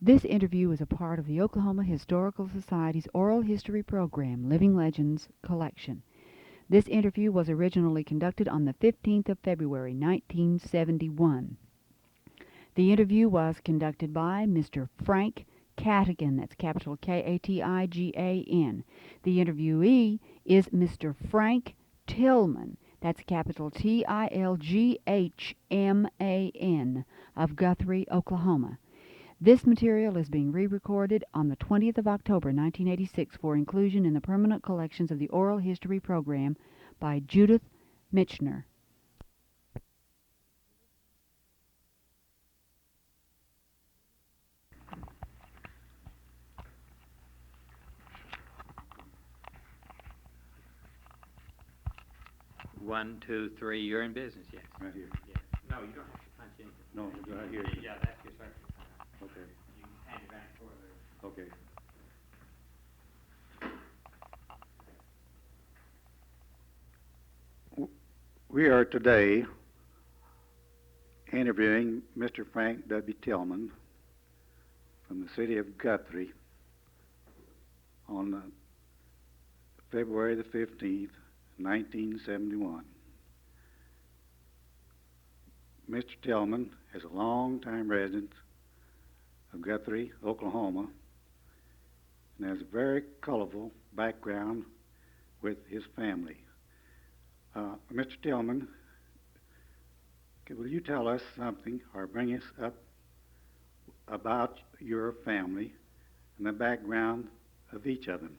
This interview is a part of the Oklahoma Historical Society's Oral History Program, Living Legends Collection. This interview was originally conducted on the 15th of February, 1971. The interview was conducted by Mr. Frank Katigan, that's capital Katigan. The interviewee is Mr. Frank Tilghman, that's capital Tilghman, of Guthrie, Oklahoma. This material is being re-recorded on the 20th of October, 1986 for inclusion in the permanent collections of the Oral History Program by Judith Michener. One, two, three. You're in business, yes. Right here. Yes. No, you don't have to punch anything. No, right here. Yeah, that's your circuit. Okay, You can hand it back for the... okay. We are today interviewing Mr. Frank W. Tilghman from the city of Guthrie on February the 15th, 1971. Mr. Tillman is a long-time resident of Guthrie, Oklahoma, and has a very colorful background with his family. Mr. Tillman, will you tell us something or bring us up about your family and the background of each of them?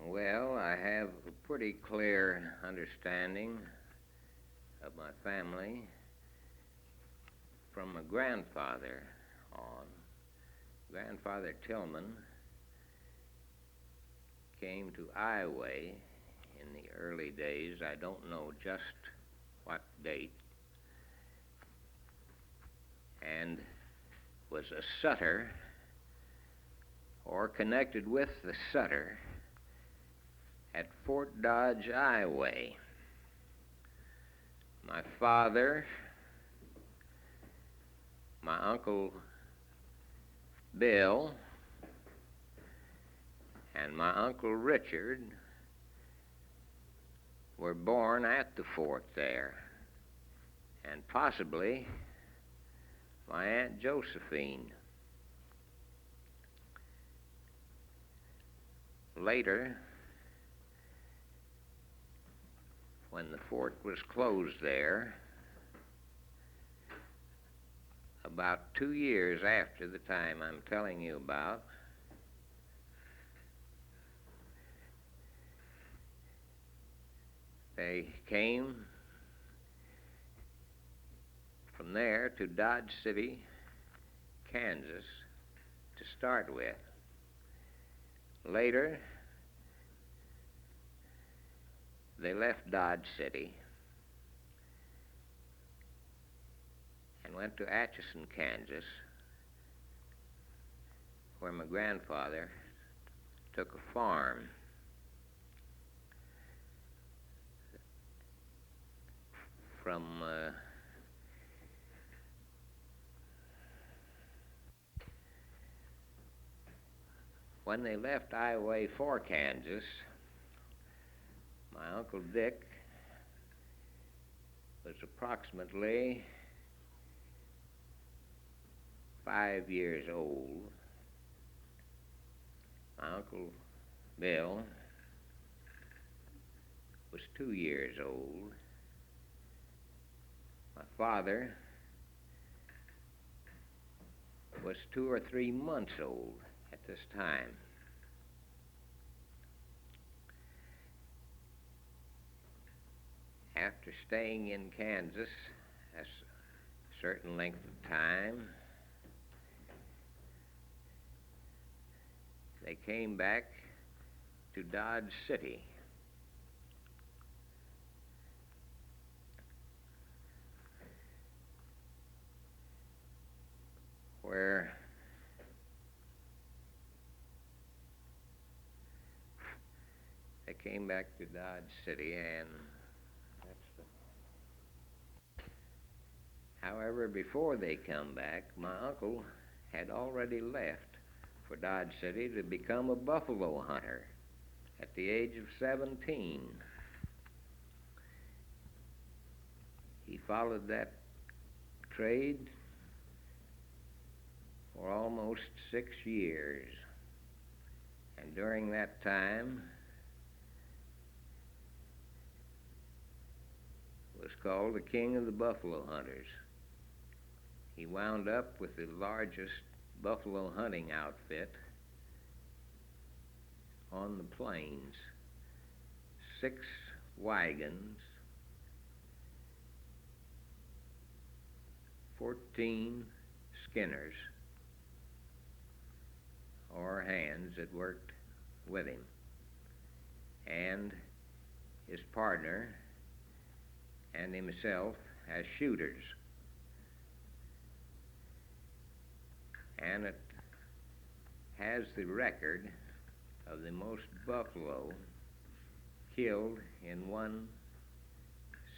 Well, I have a pretty clear understanding of my family from my grandfather on. Grandfather Tillman came to Iowa in the early days. I don't know just what date, and was a sutter or connected with the sutter at Fort Dodge, Iowa. My father, my uncle Bill, and my uncle Richard were born at the fort there, and possibly my Aunt Josephine. Later, when the fort was closed there, about 2 years after the time I'm telling you about, they came from there to Dodge City, Kansas, to start with. Later, they left Dodge City and went to Atchison, Kansas, where my grandfather took a farm. From when they left Iowa for Kansas, my Uncle Dick was approximately 5 years old. My Uncle Bill was 2 years old. My father was 2 or 3 months old at this time. After staying in Kansas a certain length of time, they came back to Dodge City. Where they came back to Dodge City, and However, before they come back, my uncle had already left for Dodge City to become a buffalo hunter at the age of 17. He followed that trade for almost 6 years. And during that time was called the King of the Buffalo Hunters. He wound up with the largest buffalo hunting outfit on the plains. 6 wagons, 14 skinners, or hands that worked with him, and his partner and himself as shooters. And it has the record of the most buffalo killed in one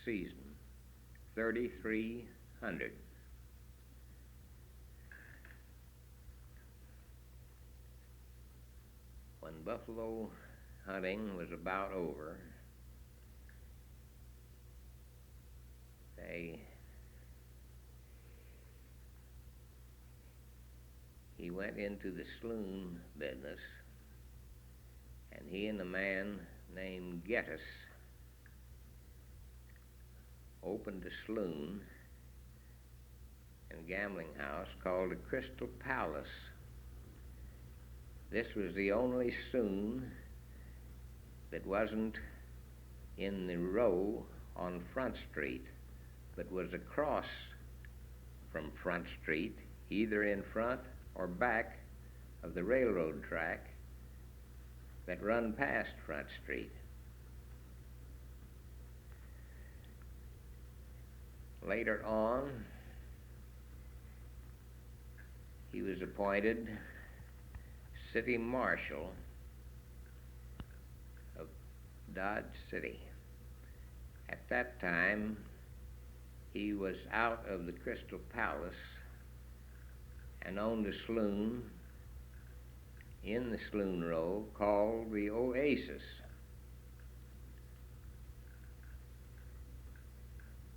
season, 3,300. When buffalo hunting was about over, he went into the saloon business, and he and a man named Guthrie opened a saloon and gambling house called the Crystal Palace. This was the only saloon that wasn't in the row on Front Street, but was across from Front Street, either in front or back of the railroad track that run past Front Street. Later on, he was appointed city marshal of Dodge City. At that time, he was out of the Crystal Palace and owned a saloon in the saloon row called the Oasis.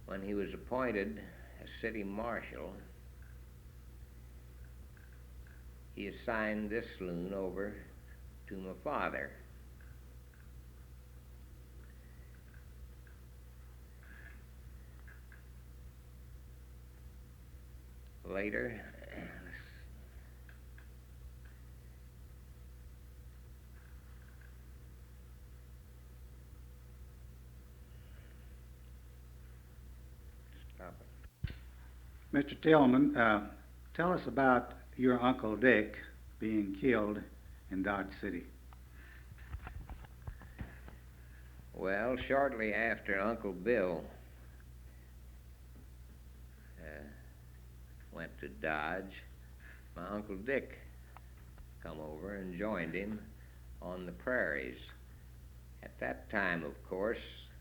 When he was appointed as city marshal, he assigned this saloon over to my father. Later, stop it. Mr. Tillman, tell us about your Uncle Dick being killed in Dodge City. Well, shortly after Uncle Bill went to Dodge, my Uncle Dick come over and joined him on the prairies. At that time, of course,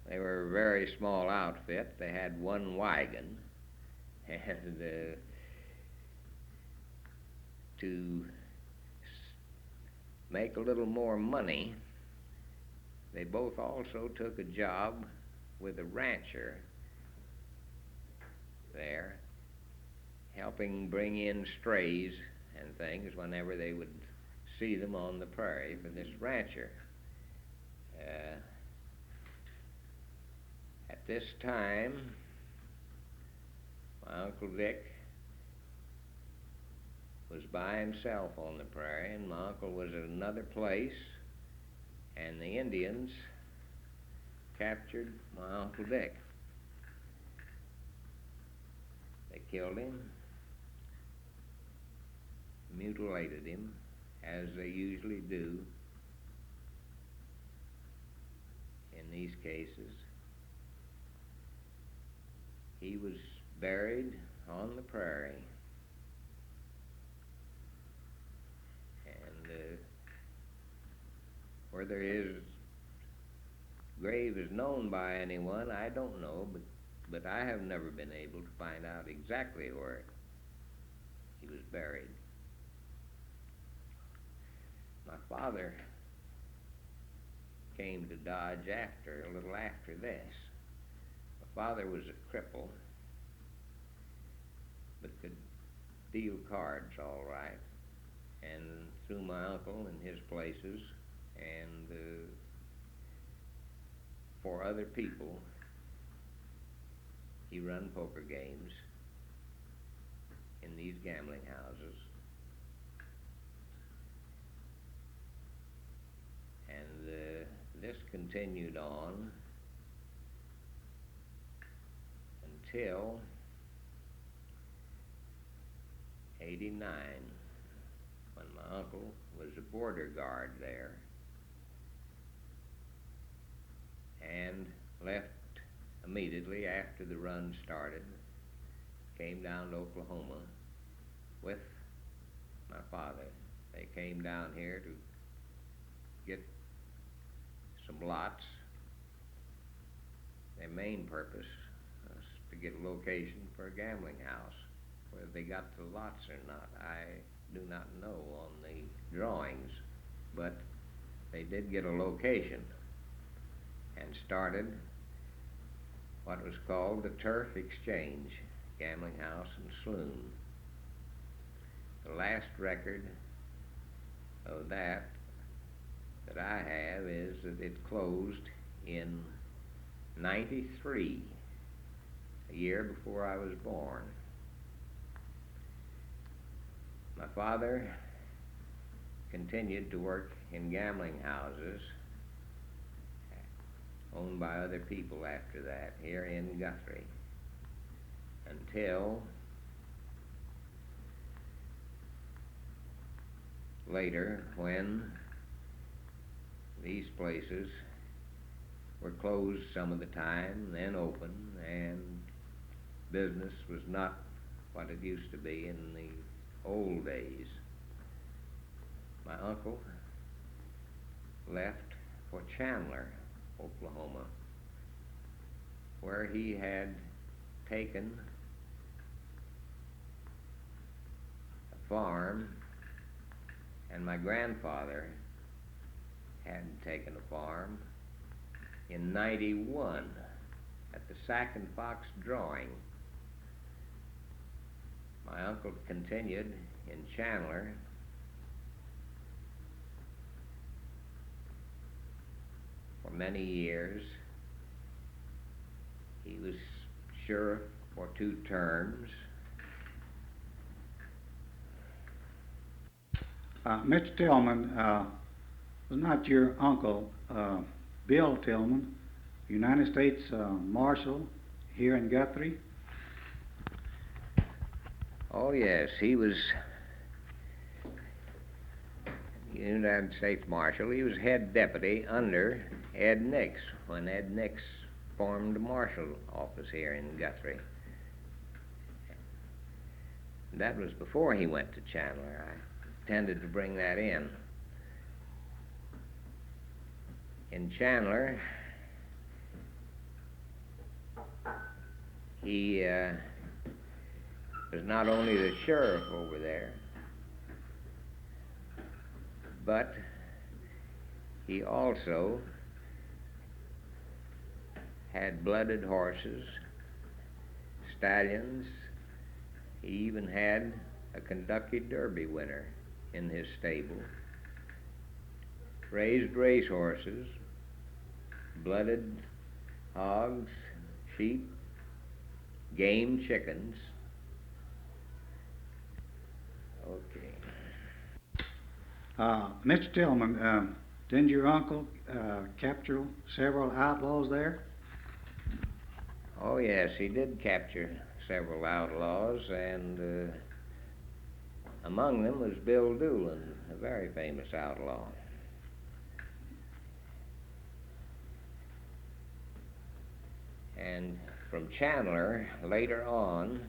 they were a very small outfit. They had one wagon, and to make a little more money, they both also took a job with a rancher there, helping bring in strays and things whenever they would see them on the prairie for this rancher. At this time, my Uncle Dick was by himself on the prairie, and my uncle was at another place, and the Indians captured my Uncle Dick. They killed him, mutilated him, as they usually do in these cases. He was buried on the prairie, and whether his grave is known by anyone, I don't know, but but I have never been able to find out exactly where he was buried. My father came to Dodge a little after this. My father was a cripple, but could deal cards all right, and through my uncle and his places, and for other people, he run poker games in these gambling houses. And this continued on until '89, when my uncle was a border guard there and left immediately after the run started, came down to Oklahoma with my father. They came down here to get some lots. Their main purpose was to get a location for a gambling house. Whether they got the lots or not, I do not know on the drawings, but they did get a location and started what was called the Turf Exchange Gambling House and Saloon. The last record of that I have is that it closed in '93, a year before I was born. My father continued to work in gambling houses owned by other people after that here in Guthrie until later, when these places were closed some of the time, then open, and business was not what it used to be in the old days. My uncle left for Chandler, Oklahoma, where he had taken a farm, and my grandfather had taken a farm in '91 at the Sack and Fox drawing. My uncle continued in Chandler for many years. He was sheriff for 2 terms. Mr. Tillman, was not your uncle, Bill Tilghman, United States Marshal here in Guthrie? Oh yes, he was United States Marshal. He was head deputy under Ed Nix when Ed Nix formed the Marshal office here in Guthrie. That was before he went to Chandler. I tended to bring that in. In Chandler, he was not only the sheriff over there, but he also had blooded horses, stallions. He even had a Kentucky Derby winner in his stable, raised race horses, blooded hogs, sheep, game chickens. Okay. Mr. Tillman, didn't your uncle capture several outlaws there? Oh yes, he did capture several outlaws, and among them was Bill Tilghman, a very famous outlaw. And from Chandler, later on,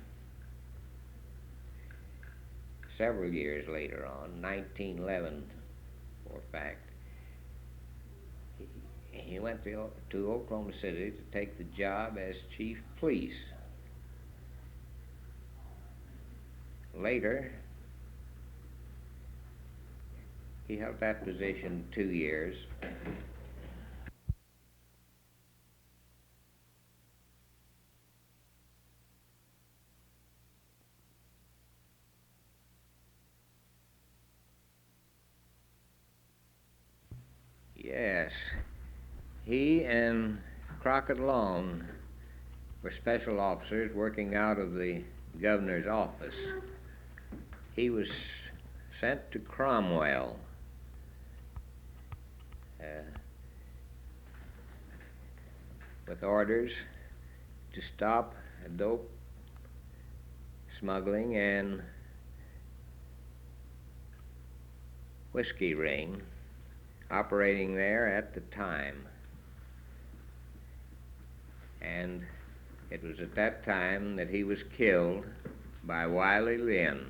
several years later on, 1911 for a fact, he went to Oklahoma City to take the job as chief police. Later, he held that position 2 years. Yes, he and Crockett Long were special officers working out of the governor's office. He was sent to Cromwell with orders to stop a dope smuggling and whiskey ring operating there at the time. And it was at that time that he was killed by Wiley Lynn.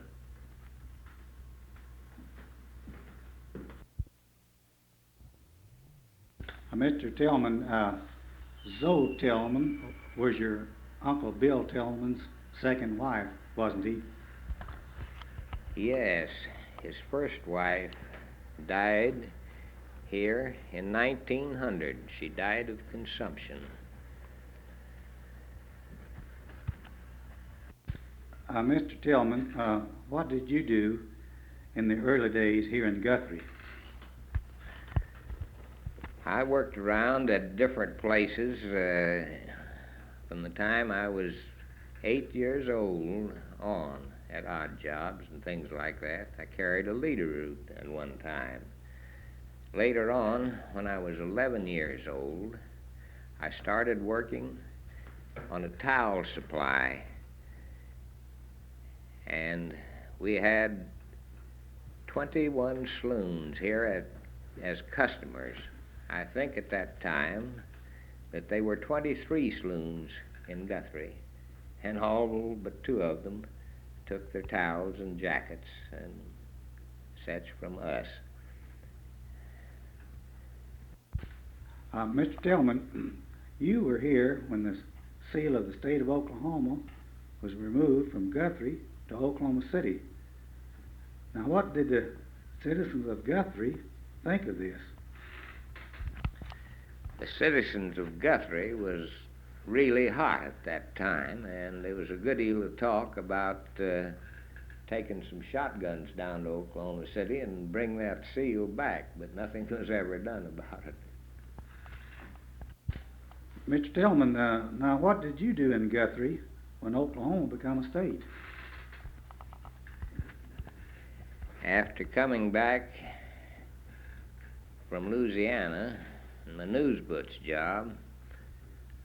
Mr. Tillman, Zoe Tillman was your Uncle Bill Tillman's second wife, wasn't he? Yes, his first wife died here in 1900. She died of consumption. Mr. Tillman, what did you do in the early days here in Guthrie? I worked around at different places from the time I was 8 years old on, at odd jobs and things like that. I carried a leader route at one time. Later on, when I was 11 years old, I started working on a towel supply. And we had 21 saloons here as customers. I think at that time that there were 23 saloons in Guthrie, and all but 2 of them took their towels and jackets and such from us. Mr. Tillman, you were here when the seal of the state of Oklahoma was removed from Guthrie to Oklahoma City. Now, what did the citizens of Guthrie think of this? The citizens of Guthrie was really hot at that time, and there was a good deal of talk about taking some shotguns down to Oklahoma City and bring that seal back, but nothing was ever done about it. Mr. Tillman, now what did you do in Guthrie when Oklahoma became a state? After coming back from Louisiana and my newsboots job,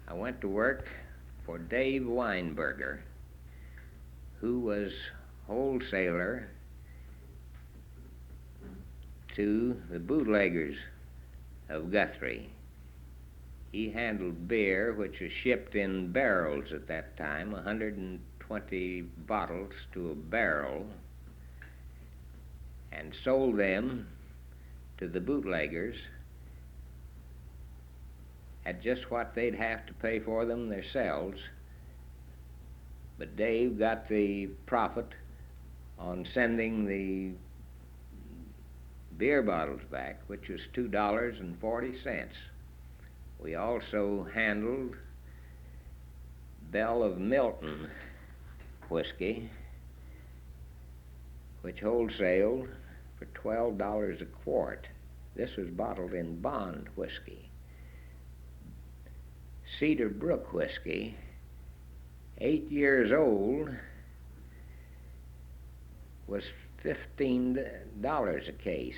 I went to work for Dave Weinberger, who was wholesaler to the bootleggers of Guthrie. He handled beer, which was shipped in barrels at that time, 120 bottles to a barrel, and sold them to the bootleggers at just what they'd have to pay for them themselves. But Dave got the profit on sending the beer bottles back, which was $2.40. We also handled Bell of Milton whiskey, which wholesaled for $12 a quart. This was bottled in bond whiskey. Cedar Brook whiskey, 8 years old, was $15 a case.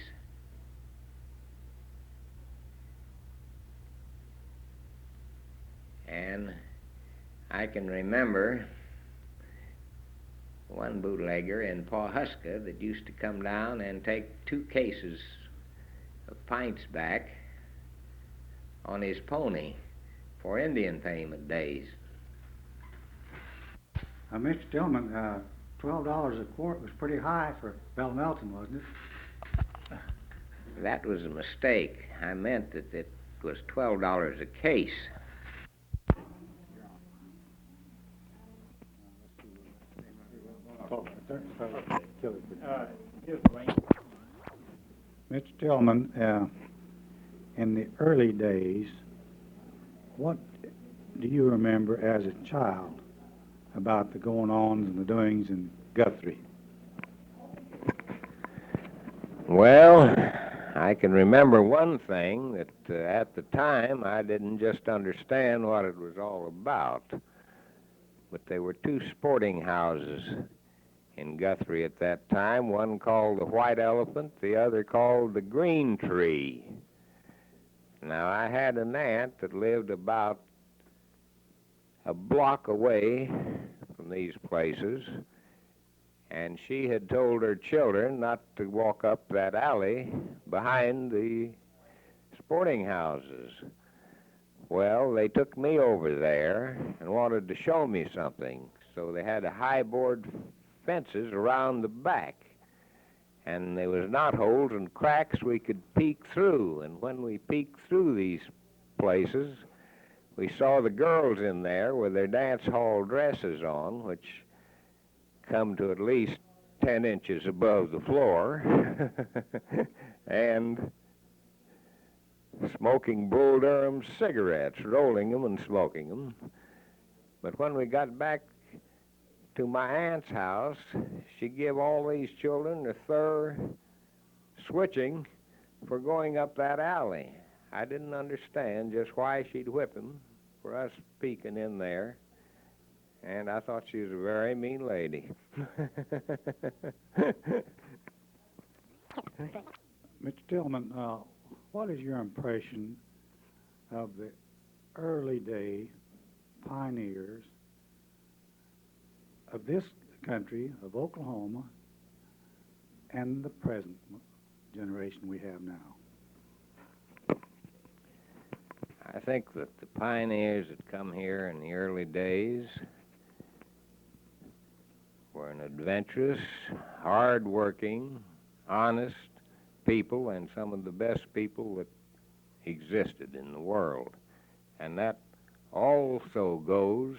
And I can remember one bootlegger in Pawhuska that used to come down and take 2 cases of pints back on his pony for Indian payment days. Mr. Tillman, $12 a quart was pretty high for Bell Melton, wasn't it? That was a mistake. I meant that It was $12 a case. Mr. Tillman, in the early days, what do you remember as a child about the going-ons and the doings in Guthrie? Well, I can remember one thing, that at the time I didn't just understand what it was all about, but there were two sporting houses in Guthrie at that time, one called the White Elephant, the other called the Green Tree. Now, I had an aunt that lived about a block away from these places, and she had told her children not to walk up that alley behind the sporting houses. Well, they took me over there and wanted to show me something, so they had a high board fences around the back, and there was knotholes and cracks we could peek through, and when we peeked through these places, we saw the girls in there with their dance hall dresses on, which come to at least 10 inches above the floor, and smoking Bull Durham cigarettes, rolling them and smoking them. But when we got back to my aunt's house, she gave all these children a thorough switching for going up that alley. I didn't understand just why she'd whip them for us peeking in there, and I thought she was a very mean lady. Mr. Tillman, what is your impression of the early day pioneers of this country, of Oklahoma, and the present generation we have now? I think that the pioneers that come here in the early days were an adventurous, hard-working, honest people, and some of the best people that existed in the world. And that also goes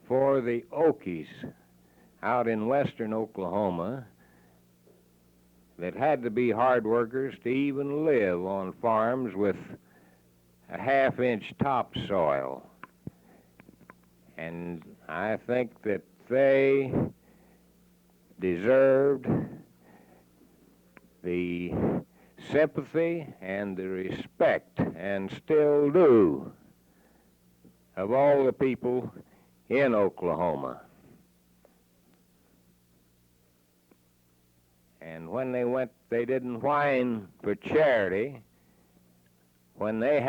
for the Okies out in western Oklahoma that had to be hard workers to even live on farms with a half-inch topsoil. And I think that they deserved the sympathy and the respect, and still do, of all the people in Oklahoma. And when they went, they didn't whine for charity. When they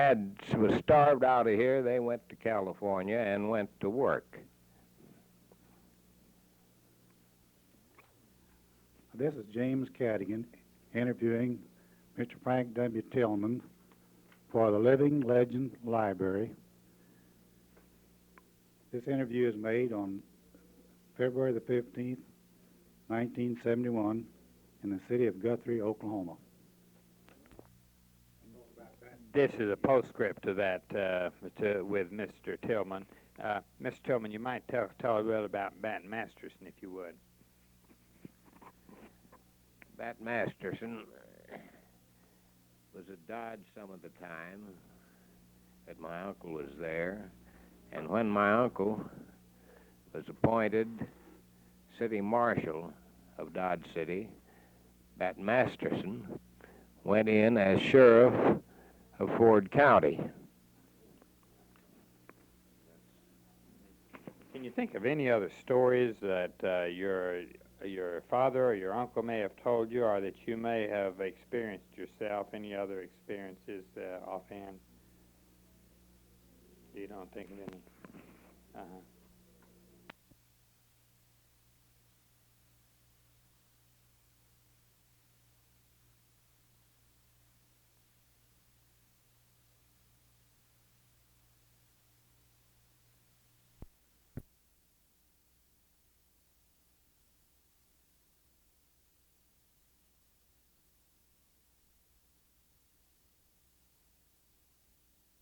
was starved out of here, they went to California and went to work. This is James Katigan interviewing Mr. Frank W. Tilghman for the Living Legend Library. This interview is made on February the 15th, 1971, in the city of Guthrie, Oklahoma. This is a postscript to that with Mr. Tillman. Mr. Tillman, you might tell a little about Bat Masterson, if you would. Bat Masterson was at Dodge some of the time that my uncle was there. And when my uncle was appointed city marshal of Dodge City, Bat Masterson went in as sheriff of Ford County. Can you think of any other stories that your father or your uncle may have told you, or that you may have experienced yourself? Any other experiences offhand? You don't think of any?